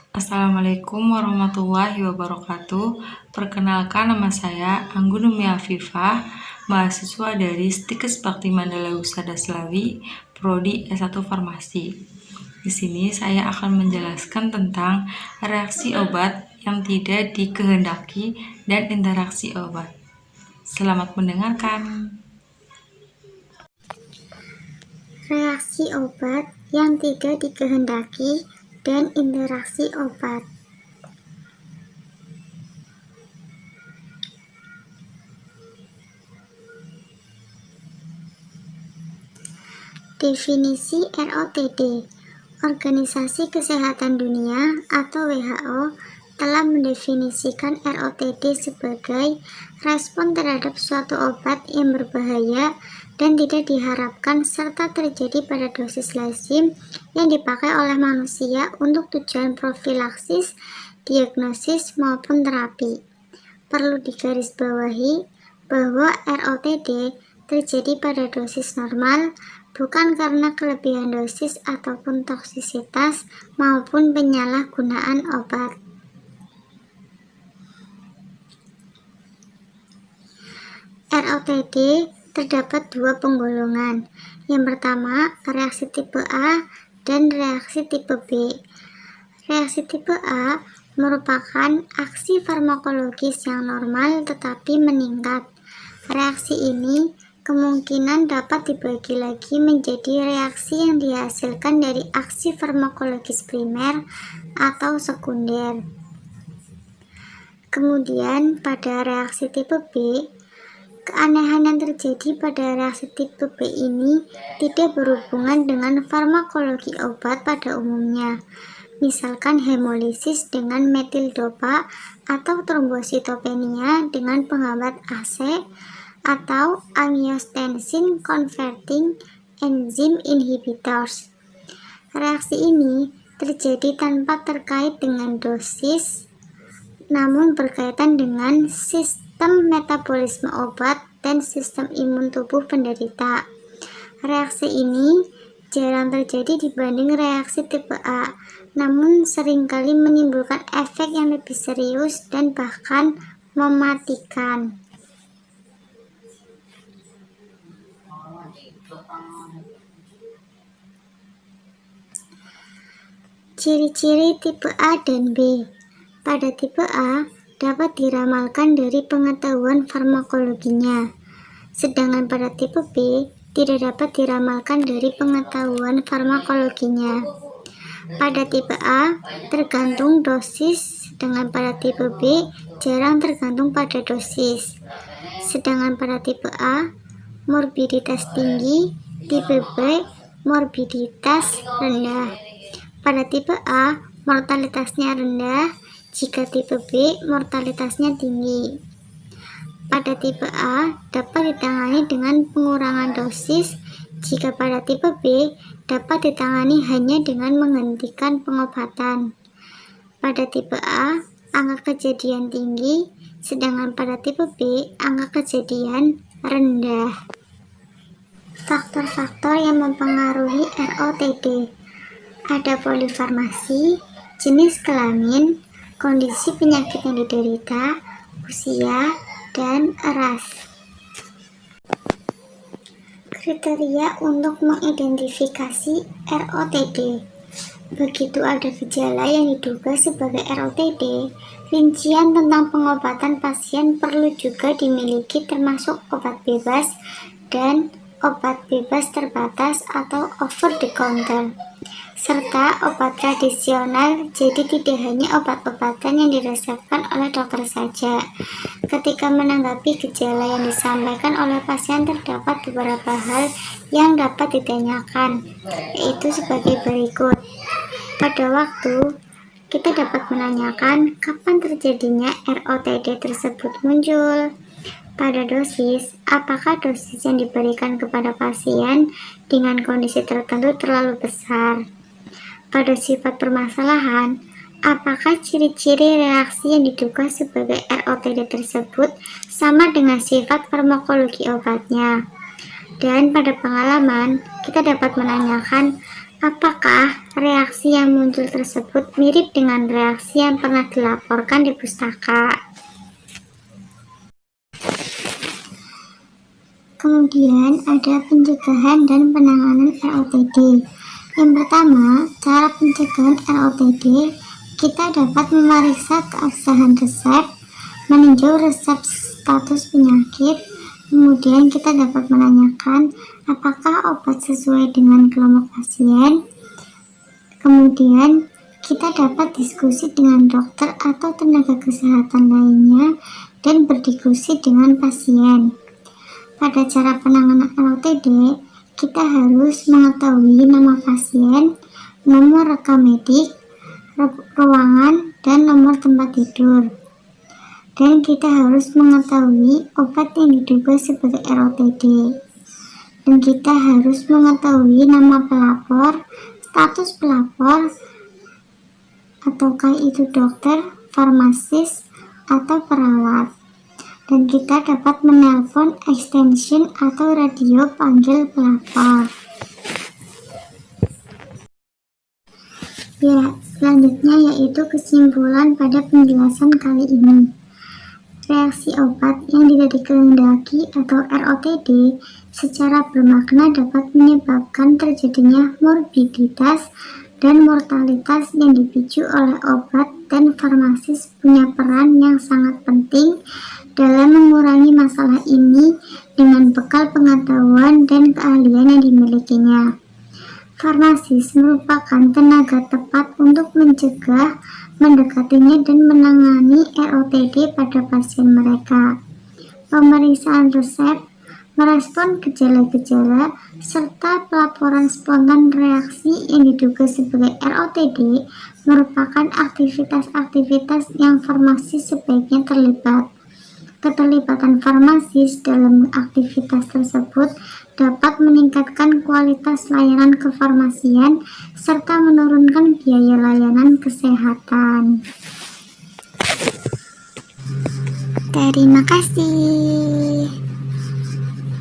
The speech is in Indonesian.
Assalamualaikum warahmatullahi wabarakatuh. Perkenalkan, nama saya Anggun Umi Afifah, mahasiswa dari Stikes Bakti Mandala Husada Slawi, Prodi S1 Farmasi. Di sini saya akan menjelaskan tentang reaksi obat yang tidak dikehendaki dan interaksi obat. Selamat mendengarkan. Reaksi obat yang tidak dikehendaki dan interaksi obat. Definisi ROTD. Organisasi Kesehatan Dunia atau WHO telah mendefinisikan ROTD sebagai respon terhadap suatu obat yang berbahaya dan tidak diharapkan serta terjadi pada dosis lazim yang dipakai oleh manusia untuk tujuan profilaksis, diagnosis maupun terapi. Perlu digarisbawahi bahwa ROTD terjadi pada dosis normal, bukan karena kelebihan dosis ataupun toksisitas maupun penyalahgunaan obat. ROTD terdapat dua penggolongan. Yang pertama, reaksi tipe A dan reaksi tipe B. Reaksi tipe A merupakan aksi farmakologis yang normal tetapi meningkat. Reaksi ini kemungkinan dapat dibagi lagi menjadi reaksi yang dihasilkan dari aksi farmakologis primer atau sekunder. Kemudian pada reaksi tipe B, keanehan yang terjadi pada reaksi tipe B ini tidak berhubungan dengan farmakologi obat pada umumnya. Misalkan hemolisis dengan metildopa atau trombositopenia dengan penghambat AC atau angiostensin converting enzyme inhibitors. Reaksi ini terjadi tanpa terkait dengan dosis, namun berkaitan dengan sistem metabolisme obat dan sistem imun tubuh penderita. Reaksi ini jarang terjadi dibanding reaksi tipe A, namun seringkali menimbulkan efek yang lebih serius dan bahkan mematikan. Ciri-ciri tipe A dan B. Pada tipe A dapat diramalkan dari pengetahuan farmakologinya, sedangkan pada tipe B tidak dapat diramalkan dari pengetahuan farmakologinya. Pada tipe A tergantung dosis, sedangkan pada tipe B jarang tergantung pada dosis. Sedangkan pada tipe A morbiditas tinggi, tipe B morbiditas rendah. Pada tipe A mortalitasnya rendah, jika tipe B mortalitasnya tinggi. Pada tipe A dapat ditangani dengan pengurangan dosis, jika pada tipe B dapat ditangani hanya dengan menghentikan pengobatan. Pada tipe A angka kejadian tinggi, sedangkan pada tipe B angka kejadian rendah. Faktor-faktor yang mempengaruhi ROTD. Ada polifarmasi, jenis kelamin, kondisi penyakit yang diderita, usia, dan ras. Kriteria untuk mengidentifikasi ROTD. Begitu ada gejala yang diduga sebagai ROTD, rincian tentang pengobatan pasien perlu juga dimiliki, termasuk obat bebas dan obat bebas terbatas atau over the counter, serta obat tradisional. Jadi tidak hanya obat-obatan yang diresepkan oleh dokter saja. Ketika menanggapi gejala yang disampaikan oleh pasien, terdapat beberapa hal yang dapat ditanyakan, yaitu sebagai berikut. Pada waktu, kita dapat menanyakan kapan terjadinya ROTD tersebut muncul. Pada dosis, apakah dosis yang diberikan kepada pasien dengan kondisi tertentu terlalu besar? Pada sifat permasalahan, apakah ciri-ciri reaksi yang diduga sebagai ROTD tersebut sama dengan sifat farmakologi obatnya? Dan pada pengalaman, kita dapat menanyakan apakah reaksi yang muncul tersebut mirip dengan reaksi yang pernah dilaporkan di pustaka. Kemudian ada pencegahan dan penanganan ROTD. Yang pertama, cara pencegahan ROTD, kita dapat memeriksa keabsahan resep, meninjau resep status penyakit, kemudian kita dapat menanyakan apakah obat sesuai dengan kelompok pasien, kemudian kita dapat diskusi dengan dokter atau tenaga kesehatan lainnya dan berdiskusi dengan pasien. Pada cara penanganan ROTD, kita harus mengetahui nama pasien, nomor rekam medik, ruangan, dan nomor tempat tidur. Dan kita harus mengetahui obat yang diduga sebagai ROTD. Dan kita harus mengetahui nama pelapor, status pelapor, ataukah itu dokter, farmasis, atau perawat. Dan kita dapat menelpon extension atau radio panggil pelapor. Ya, selanjutnya yaitu kesimpulan pada penjelasan kali ini. Reaksi obat yang tidak dikehendaki atau ROTD secara bermakna dapat menyebabkan terjadinya morbiditas dan mortalitas yang dipicu oleh obat, dan farmasis punya peran yang sangat penting dalam mengurangi masalah ini dengan bekal pengetahuan dan keahlian yang dimilikinya. Farmasis merupakan tenaga tepat untuk mencegah, mendekatinya, dan menangani ROTD pada pasien mereka. Pemeriksaan resep, merespon gejala-gejala, serta pelaporan spontan reaksi yang diduga sebagai ROTD merupakan aktivitas-aktivitas yang farmasis sebaiknya terlibat. Keterlibatan farmasis dalam aktivitas tersebut dapat meningkatkan kualitas layanan kefarmasian serta menurunkan biaya layanan kesehatan. Terima kasih.